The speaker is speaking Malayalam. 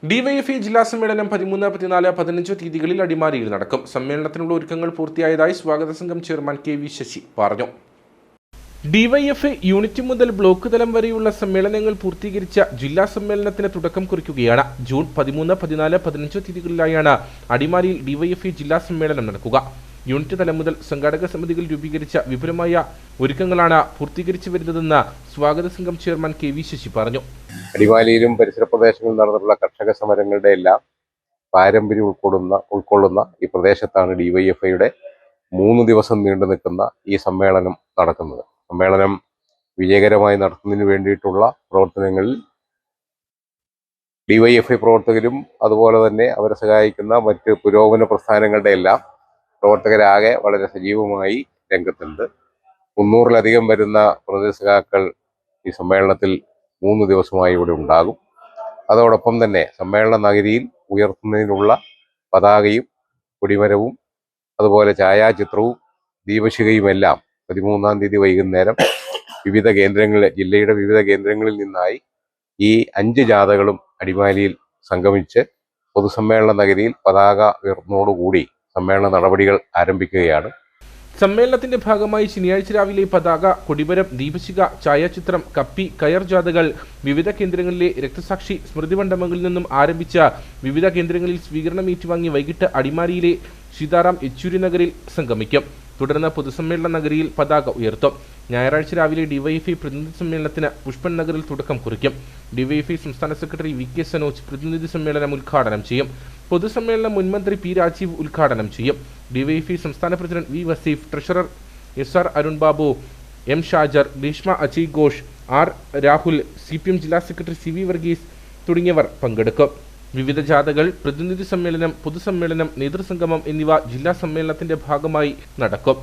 ഡിവൈഎഫ്ഐ ജില്ലാ സമ്മേളനം 13, 14, 15 തീയതികളിൽ അടിമാലിയിൽ നടക്കും. സമ്മേളനത്തിനുള്ള ഒരുക്കങ്ങൾ പൂർത്തിയായതായി സ്വാഗത സംഘം ചെയർമാൻ KV ശശി പറഞ്ഞു. ഡിവൈഎഫ്ഐ യൂണിറ്റ് മുതൽ ബ്ലോക്ക് തലം വരെയുള്ള സമ്മേളനങ്ങൾ പൂർത്തീകരിച്ച ജില്ലാ സമ്മേളനത്തിന് തുടക്കം കുറിക്കുകയാണ്. ജൂൺ 13, 14, 15 തീയതികളിലായാണ് അടിമാലിയിൽ ഡിവൈഎഫ്ഐ ജില്ലാ സമ്മേളനം നടക്കുക. യൂണിറ്റ് തലം മുതൽ സംഘാടക സമിതികൾ രൂപീകരിച്ച വിപുലമായ ഒരുക്കങ്ങളാണ് പൂർത്തീകരിച്ചു വരുന്നതെന്ന് സ്വാഗത സംഘം ചെയർമാൻ KV ശശി പറഞ്ഞു. അടിമാലിയിലും പരിസര പ്രദേശങ്ങളിൽ നടന്നിട്ടുള്ള കർഷക സമരങ്ങളുടെ എല്ലാം പാരമ്പര്യം ഉൾക്കൊള്ളുന്ന ഈ പ്രദേശത്താണ് ഡിവൈഎഫ്ഐയുടെ 3 ദിവസം നീണ്ടു നിൽക്കുന്ന ഈ സമ്മേളനം നടക്കുന്നത്. സമ്മേളനം വിജയകരമായി നടത്തുന്നതിന് വേണ്ടിയിട്ടുള്ള പ്രവർത്തനങ്ങളിൽ ഡിവൈഎഫ്ഐ പ്രവർത്തകരും അതുപോലെ തന്നെ അവരെ സഹായിക്കുന്ന മറ്റ് പുരോഗമന പ്രസ്ഥാനങ്ങളുടെ എല്ലാം പ്രവർത്തകരാകെ വളരെ സജീവമായി രംഗത്തുണ്ട്. 300-ലധികം വരുന്ന പ്രതിനിധികൾ ഈ സമ്മേളനത്തിൽ 3 ദിവസമായി ഇവിടെ ഉണ്ടാകും. അതോടൊപ്പം തന്നെ സമ്മേളന നഗരിയിൽ ഉയർത്തുന്നതിനുള്ള പതാകയും കൊടിമരവും അതുപോലെ ഛായാചിത്രവും ദീപശിഖയുമെല്ലാം 13-ാം തീയതി വൈകുന്നേരം ജില്ലയുടെ വിവിധ കേന്ദ്രങ്ങളിൽ നിന്നായി ഈ 5 ജാഥകളും അടിമാലിയിൽ സംഗമിച്ച് പൊതുസമ്മേളന നഗരിയിൽ പതാക ഉയർത്തുന്നതോടുകൂടി സമ്മേളന നടപടികൾ ആരംഭിക്കുകയാണ്. സമ്മേളനത്തിന്റെ ഭാഗമായി ശനിയാഴ്ച രാവിലെ പതാക, കൊടിമരം, ദീപശിഖ, ഛായാചിത്രം, കപ്പി, കയർ ജാഥകൾ വിവിധ കേന്ദ്രങ്ങളിലെ രക്തസാക്ഷി സ്മൃതി മണ്ഡപങ്ങളിൽ നിന്നും ആരംഭിച്ച വിവിധ കേന്ദ്രങ്ങളിൽ സ്വീകരണം ഏറ്റുവാങ്ങി വൈകിട്ട് അടിമാലിയിലെ സീതാറാം യെച്ചൂരി നഗറിൽ സംഗമിക്കും. തുടർന്ന് പൊതുസമ്മേളന നഗരിയിൽ പതാക ഉയർത്തും. ഞായറാഴ്ച രാവിലെ ഡിവൈഎഫ്ഐ പ്രതിനിധി സമ്മേളനത്തിന് പുഷ്പൻ നഗറിൽ തുടക്കം കുറിക്കും. ഡിവൈഎഫ്ഐ സംസ്ഥാന സെക്രട്ടറി VK സനോജ് പ്രതിനിധി സമ്മേളനം ഉദ്ഘാടനം ചെയ്യും. പൊതുസമ്മേളനം മുൻമന്ത്രി P രാജീവ് ഉദ്ഘാടനം ചെയ്യും. ഡിവൈഎഫ്ഐ സംസ്ഥാന president V Vaseef, treasurer SR Arun Babu, M Shajar, Grishma Ajay Ghosh, R Rahul, CPM ജില്ലാ സെക്രട്ടറി CV വർഗീസ് തുടങ്ങിയവർ പങ്കെടുക്കും. വിവിധ ജാഥകൾ, പ്രതിനിധി സമ്മേളനം, പൊതുസമ്മേളനം, നേതൃസംഗമം എന്നിവ ജില്ലാ സമ്മേളനത്തിന്റെ ഭാഗമായി നടക്കും.